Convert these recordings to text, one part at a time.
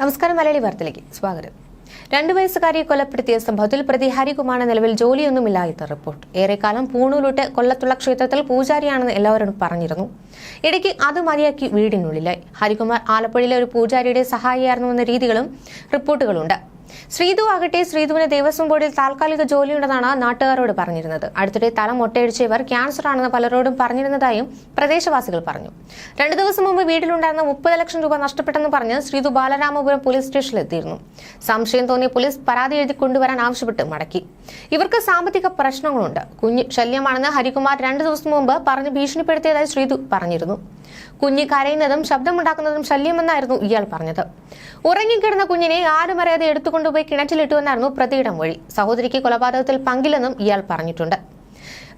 നമസ്കാരം. മലയാളി വാർത്തയിലേക്ക് സ്വാഗതം. 2 വയസ്സുകാരിയെ കൊലപ്പെടുത്തിയ സംഭവത്തിൽ പ്രതി ഹരികുമാറിന് നിലവിൽ ജോലിയൊന്നുമില്ലാത്ത റിപ്പോർട്ട്. ഏറെക്കാലം പൂണൂലൂട്ട് കൊല്ലത്തുള്ള ക്ഷേത്രത്തിൽ പൂജാരിയാണെന്ന് എല്ലാവരും പറഞ്ഞിരുന്നു. ഇടയ്ക്ക് അത് മതിയാക്കി വീടിനുള്ളിലായി. ഹരികുമാർ ആലപ്പുഴയിലെ ഒരു പൂജാരിയുടെ സഹായിയായിരുന്നുവെന്ന രീതികളും റിപ്പോർട്ടുകളുണ്ട്. ശ്രീധു ആകട്ടെ ശ്രീധുവിന് ദേവസ്വം ബോർഡിൽ താൽക്കാലിക ജോലിയുണ്ടെന്നാണ് നാട്ടുകാരോട് പറഞ്ഞിരുന്നത്. അടുത്തിടെ തല മൊട്ടയടിച്ച ഇവർ ക്യാൻസർ ആണെന്ന് പലരോടും പറഞ്ഞിരുന്നതായും പ്രദേശവാസികൾ പറഞ്ഞു. 2 ദിവസം മുമ്പ് വീട്ടിലുണ്ടായിരുന്ന 30 ലക്ഷം രൂപ നഷ്ടപ്പെട്ടെന്ന് പറഞ്ഞ് ശ്രീധു ബാലരാമപുരം പോലീസ് സ്റ്റേഷനിലെത്തിയിരുന്നു. സംശയം തോന്നിയ പോലീസ് പരാതി എഴുതി കൊണ്ടുവരാൻ ആവശ്യപ്പെട്ട് മടക്കി. ഇവർക്ക് സാമ്പത്തിക പ്രശ്നങ്ങളുണ്ട്. കുഞ്ഞ് ശല്യമാണെന്ന് ഹരികുമാർ 2 ദിവസം മുമ്പ് പറഞ്ഞ് ഭീഷണിപ്പെടുത്തിയതായി ശ്രീധു പറഞ്ഞിരുന്നു. കുഞ്ഞ് കരയുന്നതും ശബ്ദമുണ്ടാക്കുന്നതും ശല്യമെന്നായിരുന്നു ഇയാൾ പറഞ്ഞത്. ഉറങ്ങിക്കിടന്ന കുഞ്ഞിനെ ആരും അറിയാതെ എടുത്തുകൊണ്ടുപോയി കിണറ്റിലിട്ടുവെന്നായിരുന്നു പ്രതിയുടെ മൊഴി. സഹോദരിക്ക് കൊലപാതകത്തിൽ പങ്കില്ലെന്നും ഇയാൾ പറഞ്ഞിട്ടുണ്ട്.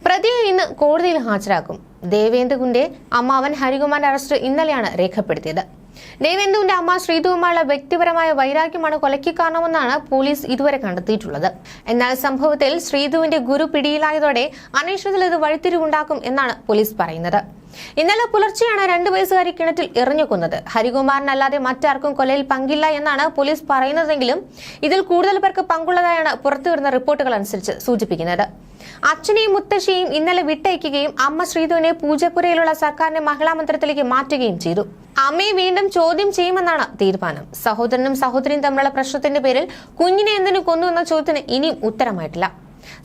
പ്രതിയെ ഇന്ന് കോടതിയിൽ ഹാജരാക്കും. ദേവേന്ദുവിന്റെ അമ്മാവൻ ഹരികുമാറിന്റെ അറസ്റ്റ് ഇന്നലെയാണ് രേഖപ്പെടുത്തിയത്. ദേവേന്ദുവിന്റെ അമ്മ ശ്രീധുവുമായുള്ള വ്യക്തിപരമായ വൈരാഗ്യമാണ് കൊലയ്ക്ക് കാരണമെന്നാണ് പോലീസ് ഇതുവരെ കണ്ടെത്തിയിട്ടുള്ളത്. എന്നാൽ സംഭവത്തിൽ ശ്രീധുവിന്റെ ഗുരു പിടിയിലായതോടെ അന്വേഷണത്തിൽ ഇത് വഴിത്തിരിവുണ്ടാക്കും എന്നാണ് പോലീസ് പറയുന്നത്. ഇന്നലെ പുലർച്ചെയാണ് 2 വയസ്സുകാരി കിണറ്റിൽ എറിഞ്ഞു കൊന്നത്. ഹരികുമാറിനല്ലാതെ മറ്റാർക്കും കൊലയിൽ പങ്കില്ല എന്നാണ് പോലീസ് പറയുന്നതെങ്കിലും ഇതിൽ കൂടുതൽ പേർക്ക് പങ്കുള്ളതായാണ് പുറത്തുവരുന്ന റിപ്പോർട്ടുകൾ അനുസരിച്ച് സൂചിപ്പിക്കുന്നത്. അച്ഛനെയും മുത്തശ്ശിയെയും ഇന്നലെ വിട്ടയക്കുകയും അമ്മ ശ്രീധുവിനെ പൂജപ്പുരയിലുള്ള സർക്കാരിന്റെ മഹിളാ മന്ദിരത്തിലേക്ക് മാറ്റുകയും ചെയ്തു. അമ്മയെ വീണ്ടും ചോദ്യം ചെയ്യുമെന്നാണ് തീരുമാനം. സഹോദരനും സഹോദരിയും തമ്മിലുള്ള പ്രശ്നത്തിന്റെ പേരിൽ കുഞ്ഞിനെ എന്തിനു കൊന്നു എന്ന ചോദ്യത്തിന് ഇനിയും ഉത്തരമായിട്ടില്ല.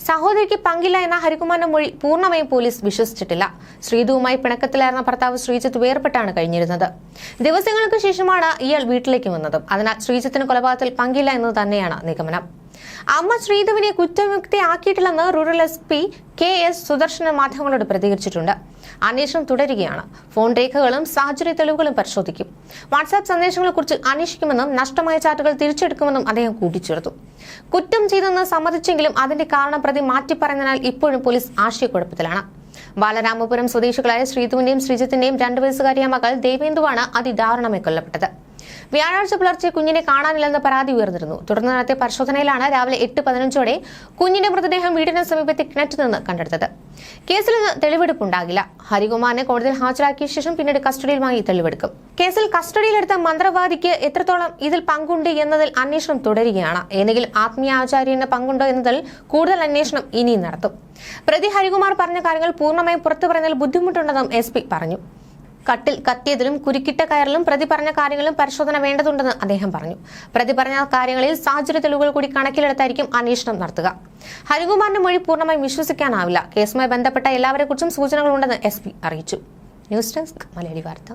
സഹോദരിക്ക് പങ്കില്ല എന്ന ഹരികുമാറിന്റെ മൊഴി പൂർണ്ണമായും പോലീസ് വിശ്വസിച്ചിട്ടില്ല. ശ്രീധുവുമായി പിണക്കത്തിലായിരുന്ന ഭർത്താവ് ശ്രീജിത്ത് വേർപെട്ടാണ് കഴിഞ്ഞിരുന്നത്. ദിവസങ്ങൾക്ക് ശേഷമാണ് ഇയാൾ വീട്ടിലേക്ക് വന്നതും. അതിനാൽ ശ്രീജിത്തിന് കൊലപാതകത്തിൽ പങ്കില്ല എന്നത് തന്നെയാണ് നിഗമനം. അമ്മ ശ്രീധുവിനെ കുറ്റമുക്തിയാക്കിയിട്ടില്ലെന്ന് റൂറൽ SP KS സുദർശന മാധ്യമങ്ങളോട് പ്രതികരിച്ചിട്ടുണ്ട്. അന്വേഷണം തുടരുകയാണ്. ഫോൺ രേഖകളും സാഹചര്യ തെളിവുകളും പരിശോധിക്കും. വാട്സാപ്പ് സന്ദേശങ്ങളെക്കുറിച്ച് അന്വേഷിക്കുമെന്നും നഷ്ടമായ ചാറ്റുകൾ തിരിച്ചെടുക്കുമെന്നും അദ്ദേഹം കൂട്ടിച്ചേർത്തു. കുറ്റം ചെയ്തെന്ന് സമ്മതിച്ചെങ്കിലും അതിന്റെ കാരണം പ്രതി മാറ്റിപ്പറഞ്ഞതിനാൽ ഇപ്പോഴും പോലീസ് ആശയക്കുഴപ്പത്തിലാണ്. ബാലരാമപുരം സ്വദേശികളായ ശ്രീധുവിന്റെയും ശ്രീജിത്തിന്റെയും 2 വയസ്സുകാരിയ മകൾ ദേവേന്ദുവാണ് അതിദാരുണമായി കൊല്ലപ്പെട്ടത്. വ്യാഴാഴ്ച പുലർച്ചെ കുഞ്ഞിനെ കാണാനില്ലെന്ന് പരാതി ഉയർന്നിരുന്നു. തുടർന്ന് നടത്തിയ പരിശോധനയിലാണ് രാവിലെ 8:15 കുഞ്ഞിന്റെ മൃതദേഹം വീടിന് സമീപത്തെ കിണറ്റിൽ നിന്ന് കണ്ടെടുത്തത്. കേസിൽ നിന്ന് തെളിവെടുപ്പുണ്ടാകില്ല. ഹരികുമാറിനെ കോടതിയിൽ ഹാജരാക്കിയ ശേഷം പിന്നീട് കസ്റ്റഡിയിൽ വാങ്ങി തെളിവെടുക്കും. കേസിൽ കസ്റ്റഡിയിലെടുത്ത മന്ത്രവാദിക്ക് എത്രത്തോളം ഇതിൽ പങ്കുണ്ട് എന്നതിൽ അന്വേഷണം തുടരുകയാണ്. ഏതെങ്കിലും ആത്മീയ ആചാര്യന് പങ്കുണ്ടോ എന്നതിൽ കൂടുതൽ അന്വേഷണം ഇനിയും നടത്തും. പ്രതി ഹരികുമാർ പറഞ്ഞ കാര്യങ്ങൾ പൂർണ്ണമായും പുറത്തു പറയുന്നതിൽ ബുദ്ധിമുട്ടുണ്ടെന്നും SP പറഞ്ഞു. കട്ടിൽ കത്തിയതിലും കുരുക്കിട്ട കയറിലും പ്രതി പറഞ്ഞ കാര്യങ്ങളും പരിശോധന വേണ്ടതുണ്ടെന്ന് അദ്ദേഹം പറഞ്ഞു. പ്രതി പറഞ്ഞ കാര്യങ്ങളിൽ സാഹചര്യ തെളിവുകൾ കൂടി കണക്കിലെടുത്തായിരിക്കും അന്വേഷണം നടത്തുക. ഹരികുമാറിന്റെ മൊഴി പൂർണ്ണമായും വിശ്വസിക്കാനാവില്ല. കേസുമായി ബന്ധപ്പെട്ട എല്ലാവരെക്കുറിച്ചും സൂചനകളുണ്ടെന്ന് SP അറിയിച്ചു. ന്യൂസ് ഡെസ്ക് മലയാളി വാർത്ത.